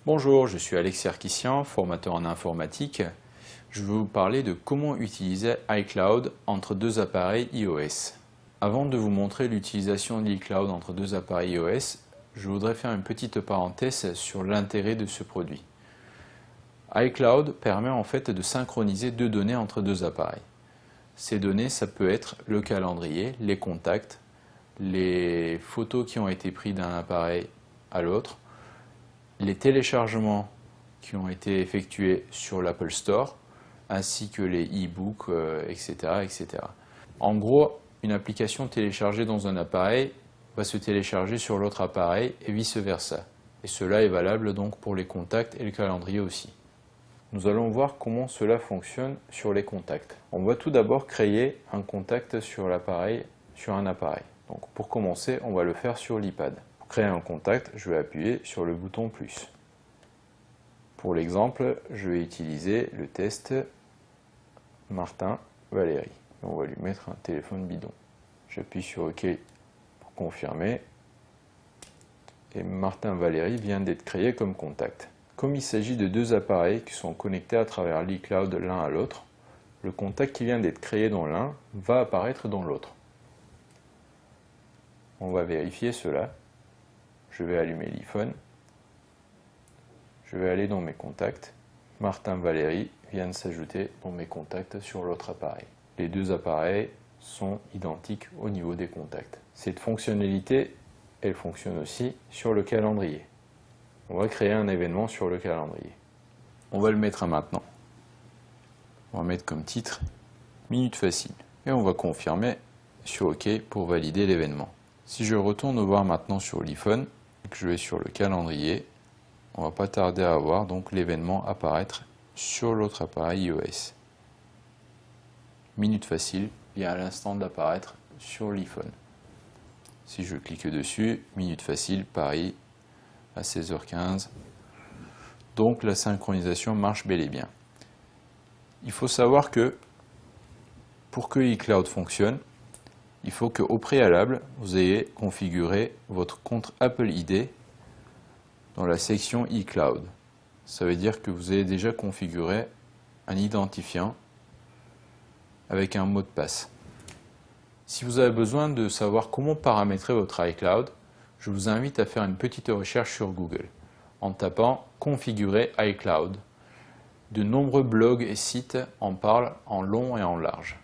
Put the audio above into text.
Bonjour, je suis Alex Serkissian, formateur en informatique. Je vais vous parler de comment utiliser iCloud entre deux appareils iOS. Avant de vous montrer l'utilisation d'iCloud entre deux appareils iOS, je voudrais faire une petite parenthèse sur l'intérêt de ce produit. iCloud permet en fait de synchroniser deux données entre deux appareils. Ces données, ça peut être le calendrier, les contacts, les photos qui ont été prises d'un appareil à l'autre, les téléchargements qui ont été effectués sur l'Apple Store, ainsi que les e-books, etc., etc. En gros, une application téléchargée dans un appareil va se télécharger sur l'autre appareil et vice-versa. Et cela est valable donc pour les contacts et le calendrier aussi. Nous allons voir comment cela fonctionne sur les contacts. On va tout d'abord créer un contact sur un appareil. Donc pour commencer, on va le faire sur l'iPad. Pour créer un contact, je vais appuyer sur le bouton plus. Pour l'exemple, je vais utiliser le test Martin Valérie. On va lui mettre un téléphone bidon. J'appuie sur OK pour confirmer. Et Martin Valérie vient d'être créé comme contact. Comme il s'agit de deux appareils qui sont connectés à travers l'iCloud l'un à l'autre, le contact qui vient d'être créé dans l'un va apparaître dans l'autre. On va vérifier cela. Je vais allumer l'iPhone. Je vais aller dans mes contacts. Martin Valérie vient de s'ajouter dans mes contacts sur l'autre appareil. Les deux appareils sont identiques au niveau des contacts. Cette fonctionnalité, elle fonctionne aussi sur le calendrier. On va créer un événement sur le calendrier. On va le mettre à maintenant. On va mettre comme titre Minute Facile. Et on va confirmer sur OK pour valider l'événement. Si je retourne voir maintenant sur l'iPhone et que je vais sur le calendrier, on va pas tarder à voir donc l'événement apparaître sur l'autre appareil iOS. Minute Facile vient à l'instant d'apparaître sur l'iPhone. Si je clique dessus, Minute Facile, Paris, à 16h15. Donc la synchronisation marche bel et bien. Il faut savoir que pour que iCloud fonctionne, il faut qu'au préalable, vous ayez configuré votre compte Apple ID dans la section iCloud. Ça veut dire que vous avez déjà configuré un identifiant avec un mot de passe. Si vous avez besoin de savoir comment paramétrer votre iCloud, je vous invite à faire une petite recherche sur Google en tapant « Configurer iCloud ». De nombreux blogs et sites en parlent en long et en large.